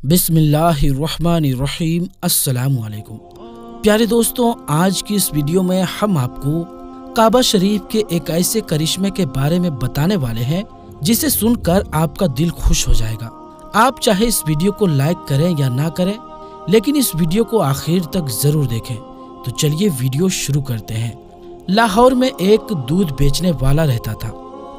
बिस्मिल्लाहिर्रहमानिर्रहीम। अस्सलामु अलैकुम। प्यारे दोस्तों, आज की इस वीडियो में हम आपको काबा शरीफ के एक ऐसे करिश्मे के बारे में बताने वाले हैं जिसे सुनकर आपका दिल खुश हो जाएगा। आप चाहे इस वीडियो को लाइक करें या ना करें, लेकिन इस वीडियो को आखिर तक जरूर देखें। तो चलिए वीडियो शुरू करते हैं। लाहौर में एक दूध बेचने वाला रहता था।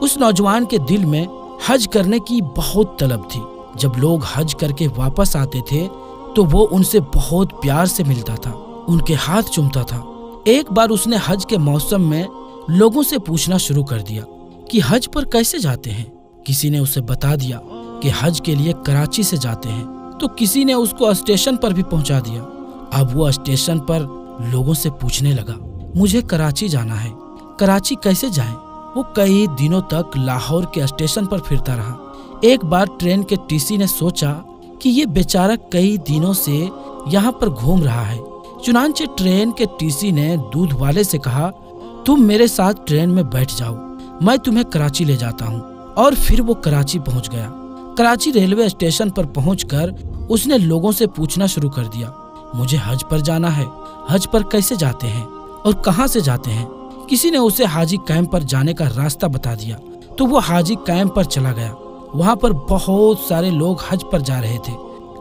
उस नौजवान के दिल में हज करने की बहुत तलब थी। जब लोग हज करके वापस आते थे तो वो उनसे बहुत प्यार से मिलता था, उनके हाथ चूमता था। एक बार उसने हज के मौसम में लोगों से पूछना शुरू कर दिया कि हज पर कैसे जाते हैं। किसी ने उसे बता दिया कि हज के लिए कराची से जाते हैं, तो किसी ने उसको स्टेशन पर भी पहुंचा दिया। अब वो स्टेशन पर लोगों से पूछने लगा, मुझे कराची जाना है, कराची कैसे जाएं? वो कई दिनों तक लाहौर के स्टेशन पर फिरता रहा। एक बार ट्रेन के टीसी ने सोचा कि ये बेचारा कई दिनों से यहाँ पर घूम रहा है। चुनांचे ट्रेन के टीसी ने दूध वाले से कहा, तुम मेरे साथ ट्रेन में बैठ जाओ, मैं तुम्हें कराची ले जाता हूँ। और फिर वो कराची पहुँच गया। कराची रेलवे स्टेशन पर पहुंचकर उसने लोगों से पूछना शुरू कर दिया, मुझे हज पर जाना है, हज पर कैसे जाते हैं और कहाँ से जाते हैं? किसी ने उसे हाजी कैंप पर जाने का रास्ता बता दिया, तो वो हाजी कैंप पर चला गया। वहाँ पर बहुत सारे लोग हज पर जा रहे थे,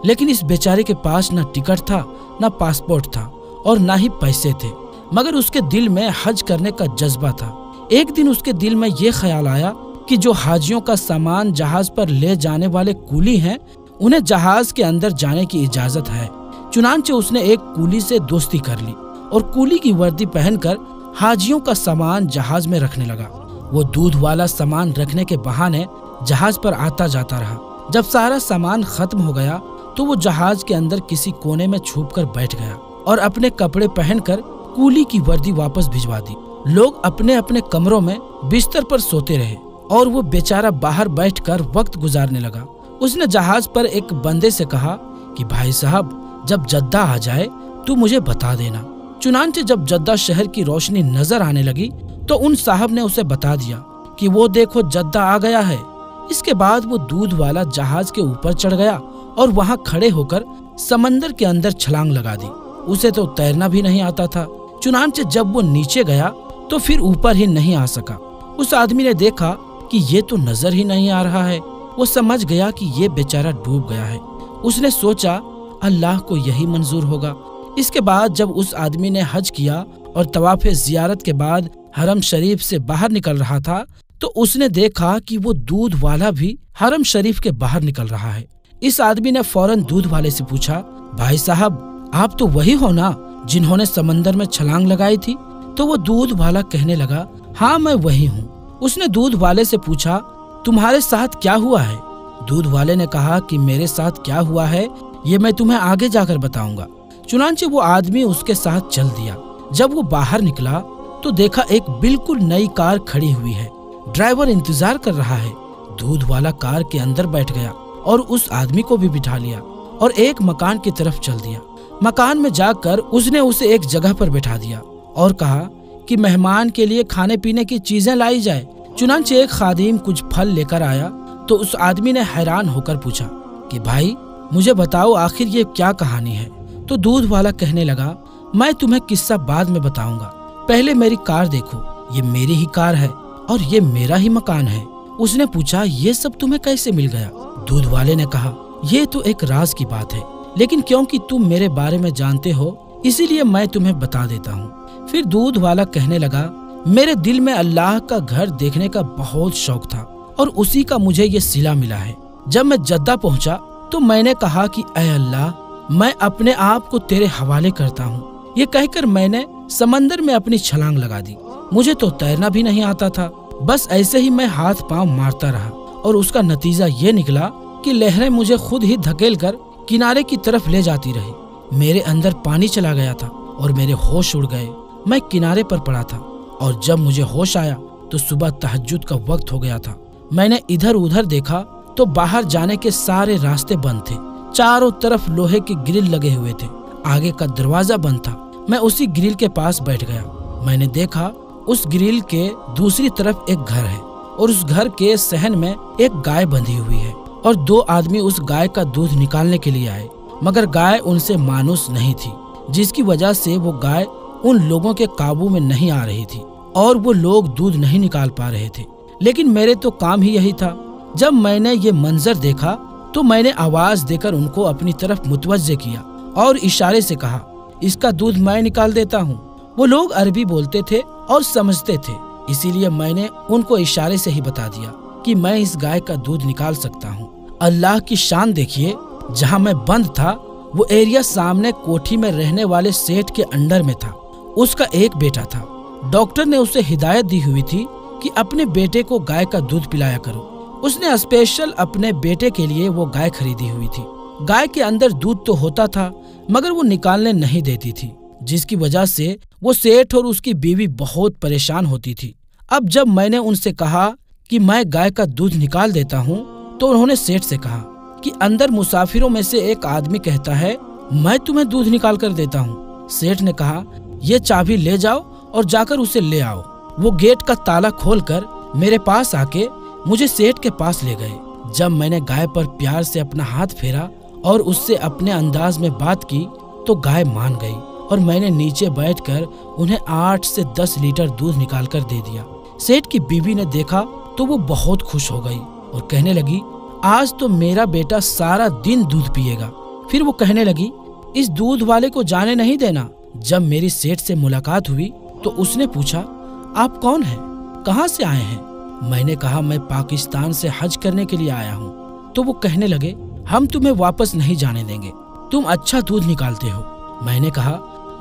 लेकिन इस बेचारे के पास न टिकट था, न पासपोर्ट था और न ही पैसे थे, मगर उसके दिल में हज करने का जज्बा था। एक दिन उसके दिल में ये ख्याल आया कि जो हाजियों का सामान जहाज पर ले जाने वाले कूली हैं, उन्हें जहाज के अंदर जाने की इजाजत है। चुनांचे उसने एक कूली से दोस्ती कर ली और कूली की वर्दी पहनकर हाजियों का सामान जहाज में रखने लगा। वो दूध वाला सामान रखने के बहाने जहाज पर आता जाता रहा। जब सारा सामान खत्म हो गया तो वो जहाज के अंदर किसी कोने में छुपकर बैठ गया और अपने कपड़े पहनकर कूली की वर्दी वापस भिजवा दी। लोग अपने अपने कमरों में बिस्तर पर सोते रहे और वो बेचारा बाहर बैठकर वक्त गुजारने लगा। उसने जहाज पर एक बंदे से कहा कि भाई साहब, जब जद्दा आ जाए तो मुझे बता देना। चुनांचे जब जद्दा शहर की रोशनी नजर आने लगी तो उन साहब ने उसे बता दिया कि वो देखो जद्दा आ गया है। इसके बाद वो दूध वाला जहाज के ऊपर चढ़ गया और वहाँ खड़े होकर समंदर के अंदर छलांग लगा दी। उसे तो तैरना भी नहीं आता था। चुनांचे जब वो नीचे गया तो फिर ऊपर ही नहीं आ सका। उस आदमी ने देखा कि ये तो नजर ही नहीं आ रहा है। वो समझ गया कि ये बेचारा डूब गया है। उसने सोचा अल्लाह को यही मंजूर होगा। इसके बाद जब उस आदमी ने हज किया और तवाफ़े ज़ियारत के बाद हरम शरीफ से बाहर निकल रहा था, तो उसने देखा कि वो दूध वाला भी हरम शरीफ के बाहर निकल रहा है। इस आदमी ने फौरन दूध वाले से पूछा, भाई साहब, आप तो वही हो ना जिन्होंने समंदर में छलांग लगाई थी? तो वो दूध वाला कहने लगा, हाँ मैं वही हूँ। उसने दूध वाले से पूछा, तुम्हारे साथ क्या हुआ है? दूध वाले ने कहा कि मेरे साथ क्या हुआ है ये मैं तुम्हें आगे जाकर बताऊंगा। चुनांचे वो आदमी उसके साथ चल दिया। जब वो बाहर निकला तो देखा एक बिल्कुल नई कार खड़ी हुई है। ड्राइवर इंतजार कर रहा है। दूध वाला कार के अंदर बैठ गया और उस आदमी को भी बिठा लिया और एक मकान की तरफ चल दिया। मकान में जाकर उसने उसे एक जगह पर बैठा दिया और कहा कि मेहमान के लिए खाने पीने की चीजें लाई जाए। चुनांचे एक खादिम कुछ फल लेकर आया तो उस आदमी ने हैरान होकर पूछा कि भाई मुझे बताओ, आखिर ये क्या कहानी है? तो दूध वाला कहने लगा, मैं तुम्हें किस्सा बाद में बताऊंगा, पहले मेरी कार देखो। ये मेरी ही कार है और ये मेरा ही मकान है। उसने पूछा, ये सब तुम्हें कैसे मिल गया? दूध वाले ने कहा, ये तो एक राज की बात है, लेकिन क्योंकि तुम मेरे बारे में जानते हो इसीलिए मैं तुम्हें बता देता हूँ। फिर दूध वाला कहने लगा, मेरे दिल में अल्लाह का घर देखने का बहुत शौक था और उसी का मुझे ये सिला मिला है। जब मैं जद्दा पहुँचा तो मैंने कहा कि ऐ अल्लाह, मैं अपने आप को तेरे हवाले करता हूँ। ये कहकर मैंने समंदर में अपनी छलांग लगा दी। मुझे तो तैरना भी नहीं आता था, बस ऐसे ही मैं हाथ पांव मारता रहा और उसका नतीजा ये निकला कि लहरें मुझे खुद ही धकेल कर किनारे की तरफ ले जाती रही। मेरे अंदर पानी चला गया था और मेरे होश उड़ गए। मैं किनारे पर पड़ा था और जब मुझे होश आया तो सुबह तहज्जुद का वक्त हो गया था। मैंने इधर उधर देखा तो बाहर जाने के सारे रास्ते बंद थे। चारों तरफ लोहे के ग्रिल लगे हुए थे। आगे का दरवाजा बंद था। मैं उसी ग्रिल के पास बैठ गया। मैंने देखा उस ग्रिल के दूसरी तरफ एक घर है और उस घर के सहन में एक गाय बंधी हुई है और 2 आदमी उस गाय का दूध निकालने के लिए आए, मगर गाय उनसे मानुस नहीं थी, जिसकी वजह से वो गाय उन लोगों के काबू में नहीं आ रही थी और वो लोग दूध नहीं निकाल पा रहे थे। लेकिन मेरे तो काम ही यही था। जब मैंने ये मंजर देखा तो मैंने आवाज देकर उनको अपनी तरफ मुतवज्जे किया और इशारे से कहा, इसका दूध मैं निकाल देता हूँ। वो लोग अरबी बोलते थे और समझते थे, इसीलिए मैंने उनको इशारे से ही बता दिया कि मैं इस गाय का दूध निकाल सकता हूँ। अल्लाह की शान देखिए, जहाँ मैं बंद था वो एरिया सामने कोठी में रहने वाले सेठ के अंडर में था। उसका एक बेटा था। डॉक्टर ने उसे हिदायत दी हुई थी कि अपने बेटे को गाय का दूध पिलाया करो। उसने स्पेशल अपने बेटे के लिए वो गाय खरीदी हुई थी। गाय के अंदर दूध तो होता था, मगर वो निकालने नहीं देती थी, जिसकी वजह से वो सेठ और उसकी बीवी बहुत परेशान होती थी। अब जब मैंने उनसे कहा कि मैं गाय का दूध निकाल देता हूँ, तो उन्होंने सेठ से कहा कि अंदर मुसाफिरों में से एक आदमी कहता है, मैं तुम्हें दूध निकाल कर देता हूँ। सेठ ने कहा, ये चाबी ले जाओ और जाकर उसे ले आओ। वो गेट का ताला खोलकर मेरे पास आके मुझे सेठ के पास ले गए। जब मैंने गाय पर प्यार से अपना हाथ फेरा और उससे अपने अंदाज में बात की तो गाय मान गई और मैंने नीचे बैठकर उन्हें 8 से 10 लीटर दूध निकाल कर दे दिया। सेठ की बीवी ने देखा तो वो बहुत खुश हो गई और कहने लगी, आज तो मेरा बेटा सारा दिन दूध पिएगा। फिर वो कहने लगी, इस दूध वाले को जाने नहीं देना। जब मेरी सेठ से मुलाकात हुई तो उसने पूछा, आप कौन हैं, कहाँ से आए हैं? मैंने कहा, मैं पाकिस्तान से हज करने के लिए आया हूँ। तो वो कहने लगे, हम तुम्हें वापस नहीं जाने देंगे, तुम अच्छा दूध निकालते हो। मैंने कहा,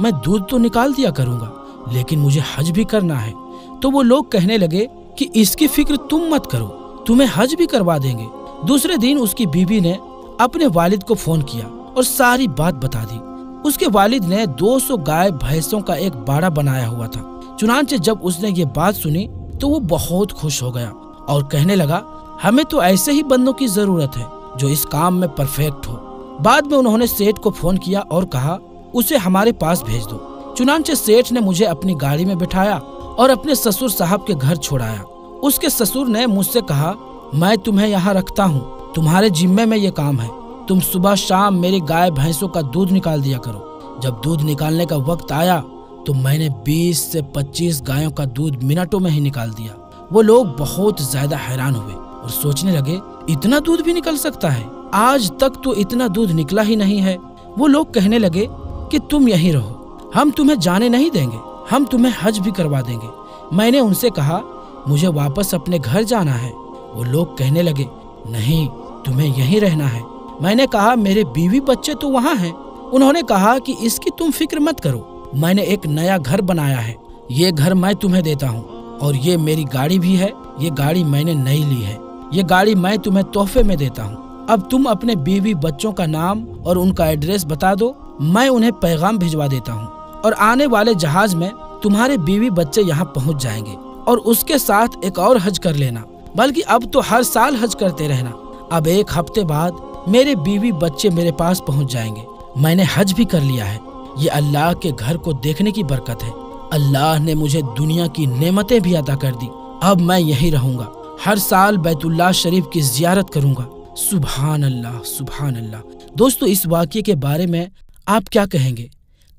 मैं दूध तो निकाल दिया करूँगा, लेकिन मुझे हज भी करना है। तो वो लोग कहने लगे कि इसकी फिक्र तुम मत करो, तुम्हें हज भी करवा देंगे। दूसरे दिन उसकी बीवी ने अपने वालिद को फोन किया और सारी बात बता दी। उसके वालिद ने 200 गाय भैंसों का एक बाड़ा बनाया हुआ था। चुनांचे जब उसने ये बात सुनी तो वो बहुत खुश हो गया और कहने लगा, हमें तो ऐसे ही बंदों की जरूरत है जो इस काम में परफेक्ट हो। बाद में उन्होंने सेठ को फोन किया और कहा, उसे हमारे पास भेज दो। चुनांचे सेठ ने मुझे अपनी गाड़ी में बिठाया और अपने ससुर साहब के घर छोड़ाया। उसके ससुर ने मुझसे कहा, मैं तुम्हें यहाँ रखता हूँ, तुम्हारे जिम्मे में ये काम है, तुम सुबह शाम मेरी गाय भैंसों का दूध निकाल दिया करो। जब दूध निकालने का वक्त आया तो मैंने 20 से 25 गायों का दूध मिनटों में ही निकाल दिया। वो लोग बहुत ज्यादा हैरान हुए और सोचने लगे, इतना दूध भी निकल सकता है, आज तक तो इतना दूध निकला ही नहीं है। वो लोग कहने लगे कि तुम यहीं रहो, हम तुम्हें जाने नहीं देंगे, हम तुम्हें हज भी करवा देंगे। मैंने उनसे कहा, मुझे वापस अपने घर जाना है। वो लोग कहने लगे, नहीं, तुम्हें यहीं रहना है। मैंने कहा, मेरे बीवी बच्चे तो वहाँ हैं। उन्होंने कहा कि इसकी तुम फिक्र मत करो, मैंने एक नया घर बनाया है, ये घर मैं तुम्हें देता हूँ और ये मेरी गाड़ी भी है, ये गाड़ी मैंने नई ली है, ये गाड़ी मैं तुम्हें तोहफे में देता हूँ। अब तुम अपने बीवी बच्चों का नाम और उनका एड्रेस बता दो, मैं उन्हें पैगाम भिजवा देता हूँ और आने वाले जहाज में तुम्हारे बीवी बच्चे यहाँ पहुँच जाएंगे और उसके साथ एक और हज कर लेना, बल्कि अब तो हर साल हज करते रहना। अब 1 हफ्ते बाद मेरे बीवी बच्चे मेरे पास पहुँच जाएंगे। मैंने हज भी कर लिया है। ये अल्लाह के घर को देखने की बरकत है। अल्लाह ने मुझे दुनिया की नेमतें भी अता कर दी। अब मैं यहीं रहूंगा, हर साल बैतुल्लाह शरीफ की जियारत करूंगा। सुभान अल्लाह, सुभान अल्लाह। दोस्तों, इस वाक़ये के बारे में आप क्या कहेंगे?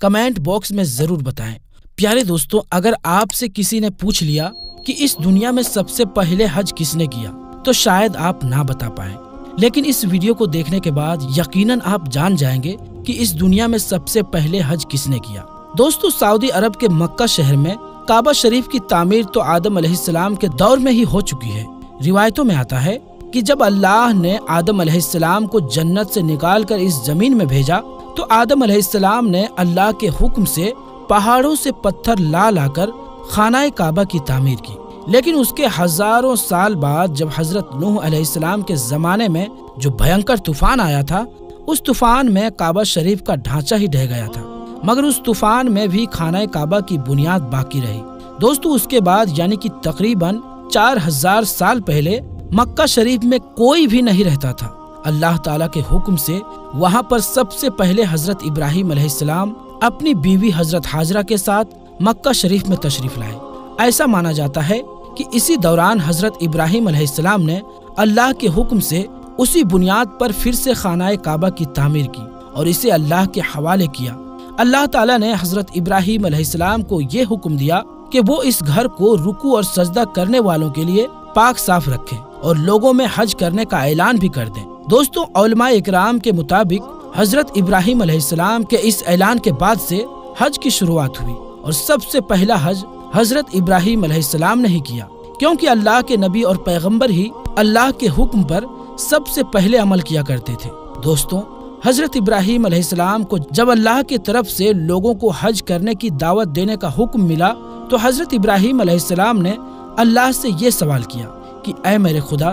कमेंट बॉक्स में जरूर बताएं। प्यारे दोस्तों, अगर आपसे किसी ने पूछ लिया कि इस दुनिया में सबसे पहले हज किसने किया, तो शायद आप ना बता पाए, लेकिन इस वीडियो को देखने के बाद यकीनन आप जान जाएंगे कि इस दुनिया में सबसे पहले हज किसने किया। दोस्तों, सऊदी अरब के मक्का शहर में काबा शरीफ की तामीर तो आदम अलैहिस्सलाम के दौर में ही हो चुकी है। रिवायतों में आता है कि जब अल्लाह ने आदम अलैहिस्सलाम को जन्नत से निकालकर इस जमीन में भेजा तो आदम अलैहिस्सलाम ने अल्लाह के हुक्म से पहाड़ों से पत्थर ला लाकर खानाए काबा की तामीर की। लेकिन उसके हजारों साल बाद जब हजरत नूह अलैहिस्सलाम के जमाने में जो भयंकर तूफान आया था, उस तूफान में काबा शरीफ का ढांचा ही ढह गया था, मगर उस तूफान में भी खानाए काबा की बुनियाद बाकी रही। दोस्तों, उसके बाद यानी कि तकरीबन 4000 साल पहले मक्का शरीफ में कोई भी नहीं रहता था। अल्लाह ताला के हुक्म से वहाँ पर सबसे पहले हजरत इब्राहिम अलैहिस्सलाम अपनी बीवी हजरत हाजरा के साथ मक्का शरीफ में तशरीफ लाए। ऐसा माना जाता है कि इसी दौरान हजरत इब्राहिम अलैहिस्सलाम ने अल्लाह के हुक्म से اسی بنیاد پر پھر سے خانہ کعبہ کی تعمیر کی اور اسے اللہ کے حوالے کیا۔ اللہ تعالیٰ نے حضرت ابراہیم علیہ السلام کو یہ حکم دیا کہ وہ اس گھر کو رکوع اور سجدہ کرنے والوں کے لیے پاک صاف رکھیں اور لوگوں میں حج کرنے کا اعلان بھی کر دیں۔ دوستوں، علماء اکرام کے مطابق حضرت ابراہیم علیہ السلام کے اس اعلان کے بعد سے حج کی شروعات ہوئی، اور سب سے پہلا حج حضرت ابراہیم علیہ السلام نے ہی کیا، کیونکہ اللہ کے نبی اور پیغمبر ہی اللہ کے حکم پر سب سے پہلے عمل کیا کرتے تھے۔ دوستوں، حضرت ابراہیم علیہ السلام کو جب اللہ کی طرف سے لوگوں کو حج کرنے کی دعوت دینے کا حکم ملا تو حضرت ابراہیم علیہ السلام نے اللہ سے یہ سوال کیا کہ اے میرے خدا،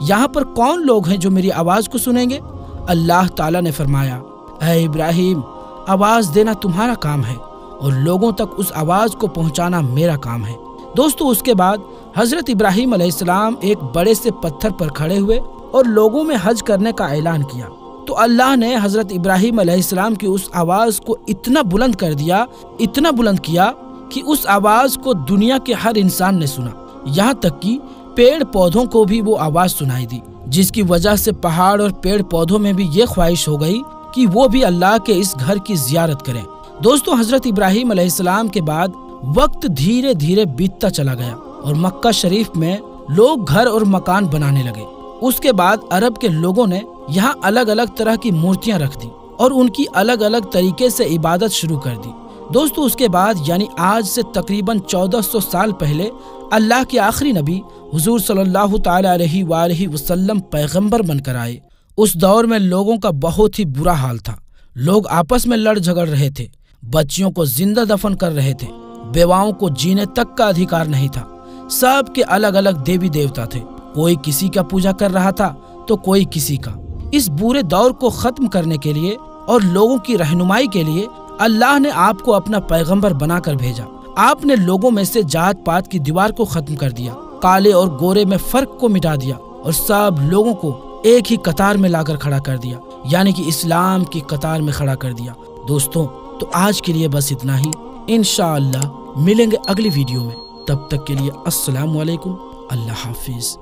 یہاں پر کون لوگ ہیں جو میری آواز کو سنیں گے؟ اللہ تعالیٰ نے فرمایا، اے ابراہیم، آواز دینا تمہارا کام ہے اور لوگوں تک اس آواز کو پہنچانا میرا کام ہے۔ دوستو، اس کے بعد حضرت ابراہیم علیہ السلام ایک بڑے سے پتھر پر کھڑے ہوئے اور لوگوں میں حج کرنے کا اعلان کیا، تو اللہ نے حضرت ابراہیم علیہ السلام کی اس آواز کو اتنا بلند کر دیا، اتنا بلند کیا کہ اس آواز کو دنیا کے ہر انسان نے سنا، یہاں تک کہ پیڑ پودوں کو بھی وہ آواز سنائی دی، جس کی وجہ سے پہاڑ اور پیڑ پودوں میں بھی یہ خواہش ہو گئی کہ وہ بھی اللہ کے اس گھر کی زیارت کریں۔ دوستو، حضرت ابراہیم علیہ السلام کے بعد وقت دھیرے دھیرے بیتتا چلا گیا اور مکہ شریف میں لوگ گھر اور مکان بنانے لگے۔ اس کے بعد عرب کے لوگوں نے یہاں الگ الگ طرح کی مورتیاں رکھ دی اور ان کی الگ الگ طریقے سے عبادت شروع کر دی۔ دوستو، اس کے بعد یعنی آج سے تقریباً 1400 سال پہلے اللہ کے آخری نبی حضور صلی اللہ تعالی علیہ وآلہ وسلم پیغمبر بن کر آئے۔ اس دور میں لوگوں کا بہت ہی برا حال تھا، لوگ آپس میں لڑ جھگڑ رہے تھے، بچیوں کو زندہ دفن کر رہے تھے، بیواؤں کو جینے تک کا ادھیکار نہیں تھا، سب کے الگ الگ دیوی دیوتا تھے، کوئی کسی کا پوجا کر رہا تھا تو کوئی کسی کا۔ اس برے دور کو ختم کرنے کے لیے اور لوگوں کی رہنمائی کے لیے اللہ نے آپ کو اپنا پیغمبر بنا کر بھیجا۔ آپ نے لوگوں میں سے جات پات کی دیوار کو ختم کر دیا، کالے اور گورے میں فرق کو مٹا دیا اور سب لوگوں کو ایک ہی قطار میں لا کر کھڑا کر دیا، یعنی کہ اسلام کی قطار میں کھڑا کر دیا۔ دوستوں، تو آج کے لیے بس اتنا ہی، انشاءاللہ ملیں گے اگلی ویڈیو میں، تب تک کے لیے السلام علیکم، اللہ حافظ۔